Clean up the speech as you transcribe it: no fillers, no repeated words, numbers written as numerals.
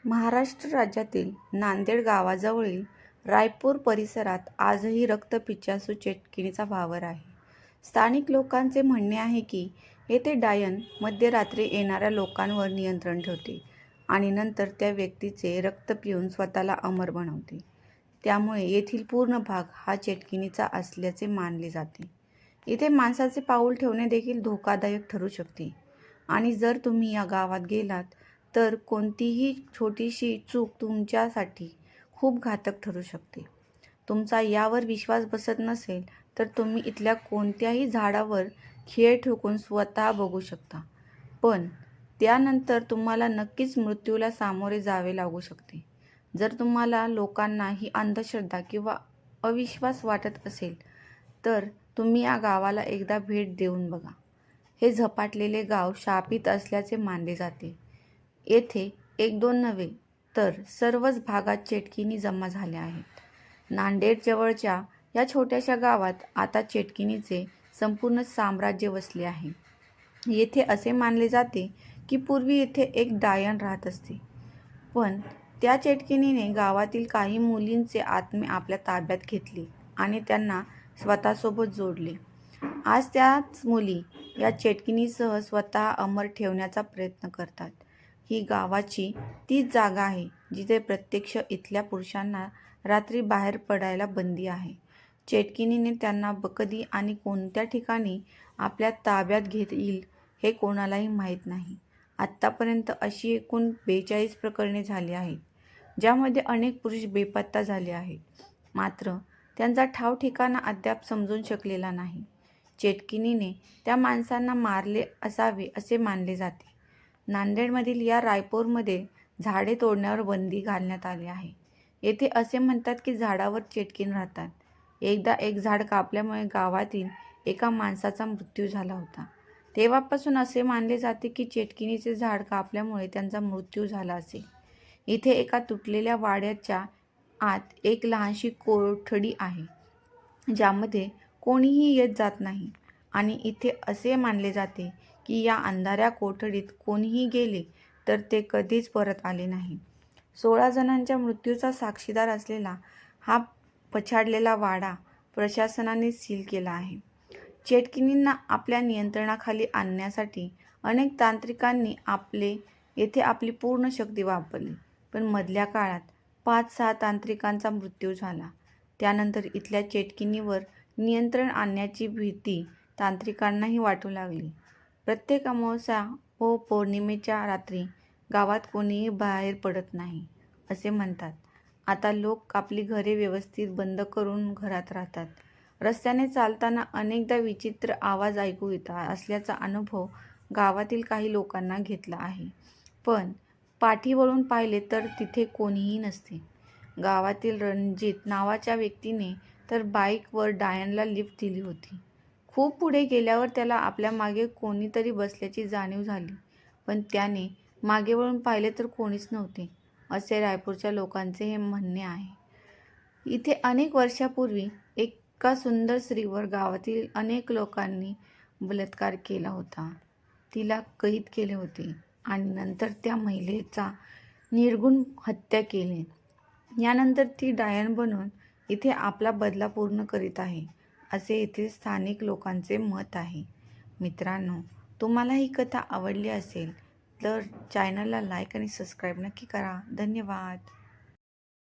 महाराष्ट्र राज्यातील नांदेड गावाजवळील रायपूर परिसरात आजही रक्तपिपासू चेटकिणीचा वावर आहे. स्थानिक लोकांचे म्हणणे आहे की येथे डायन मध्यरात्री येणाऱ्या लोकांवर नियंत्रण ठेवते आणि नंतर त्या व्यक्तीचे रक्त पिऊन स्वतःला अमर बनवते. त्यामुळे येथील पूर्ण भाग हा चेटकिणीचा असल्याचे मानले जाते. इथे माणसाचे पाऊल ठेवणे देखील धोकादायक ठरू शकते आणि जर तुम्ही या गावात गेलात तर कोणतीही छोटीशी चूक तुमच्यासाठी खूप घातक ठरू शकते. तुमचा यावर विश्वास बसत नसेल तर तुम्ही इथल्या कोणत्याही झाडावर खिळे ठोकून स्वतः बघू शकता, पण त्यानंतर तुम्हाला नक्कीच मृत्यूला सामोरे जावे लागू शकते. जर तुम्हाला लोकांना ही अंधश्रद्धा किंवा अविश्वास वाटत असेल तर तुम्ही या गावाला एकदा भेट देऊन बघा. हे झपाटलेले गाव शापित असल्याचे मानले जाते. येथे एक दोन नव्हे तर सर्वच भागात चेटकिणी जमा झाल्या आहेत. नांदेड जवळच्या या छोट्याशा गावात आता चेटकिणीचे संपूर्ण साम्राज्य वसले आहे. येथे असे मानले जाते की पूर्वी येथे एक डायन राहत असते, पण त्या चेटकिणीने गावातील काही मुलींचे आत्मे आपल्या ताब्यात घेतले आणि त्यांना स्वतःसोबत जोडले. आज त्याच मुली या चेटकिणीसह स्वतः अमर ठेवण्याचा प्रयत्न करतात. ही गावाची तीच जागा आहे जिथे प्रत्यक्ष इथल्या पुरुषांना रात्री बाहेर पडायला बंदी आहे. चेटकिणीने त्यांना कधी आणि कोणत्या ठिकाणी आपल्या ताब्यात घेईल हे कोणालाही माहीत नाही. आत्तापर्यंत अशी एकूण 42 प्रकरणे झाली आहेत, ज्यामध्ये अनेक पुरुष बेपत्ता झाले आहेत, मात्र त्यांचा ठाव ठिकाणा अद्याप समजून शकलेला नाही. चेटकिणीने त्या माणसांना मारले असावे असे मानले जाते. नांदेडमधील या रायपूरमध्ये झाडे तोडण्यावर बंदी घालण्यात आली आहे. येथे असे म्हणतात की झाडावर चेटकीण राहतात. एकदा एक झाड कापल्यामुळे गावातील एका माणसाचा मृत्यू झाला होता. तेव्हापासून असे मानले जाते की चेटकिणीचे झाड कापल्यामुळे त्यांचा मृत्यू झाला असेल. इथे एका तुटलेल्या वाड्याच्या आत एक लहानशी कोठडी आहे, ज्यामध्ये कोणीही येत जात नाही आणि इथे असे मानले जाते की या अंधाऱ्या कोठडीत कोणीही गेले तर ते कधीच परत आले नाही. 16 जणांच्या मृत्यूचा साक्षीदार असलेला हा पछाडलेला वाडा प्रशासनाने सील केला आहे. चेटकिणींना आपल्या नियंत्रणाखाली आणण्यासाठी अनेक तांत्रिकांनी येथे आपली पूर्ण शक्ती वापरली, पण मधल्या काळात 5-6 तांत्रिकांचा मृत्यू झाला. त्यानंतर इथल्या चेटकिणीवर नियंत्रण आणण्याची भीती तांत्रिकांनाही वाटू लागली. प्रत्येक अमावस्या व पौर्णिमेच्या रात्री गावात कोणीही बाहेर पडत नाही असे म्हणतात. आता लोक आपली घरे व्यवस्थित बंद करून घरात राहतात. रस्त्याने चालताना अनेकदा विचित्र आवाज ऐकू येत असल्याचा अनुभव गावातील काही लोकांना घेतला आहे, पण पाठी वळून पाहिले तर तिथे कोणीही नसते. गावातील रणजित नावाच्या व्यक्तीने तर बाईकवर डायनला लिफ्ट दिली होती. खूप पुढे गेल्यावर त्याला आपल्या मागे कोणीतरी बसल्याची जाणीव झाली, पण त्याने मागे वळून पाहिले तर कोणीच नव्हते, असे रायपूरच्या लोकांचे हे म्हणणे आहे. इथे अनेक वर्षापूर्वी एका सुंदर स्त्रीवर गावातील अनेक लोकांनी बलात्कार केला होता. तिला कैद केले होते आणि नंतर त्या महिलेचा निर्घृण हत्या केली. यानंतर ती डायन बनून इथे आपला बदला पूर्ण करीत आहे, असे येथील स्थानिक लोकांचे मत आहे. मित्रांनो, तुम्हाला ही कथा आवडली असेल तर चॅनलला लाईक आणि सबस्क्राईब नक्की करा. धन्यवाद.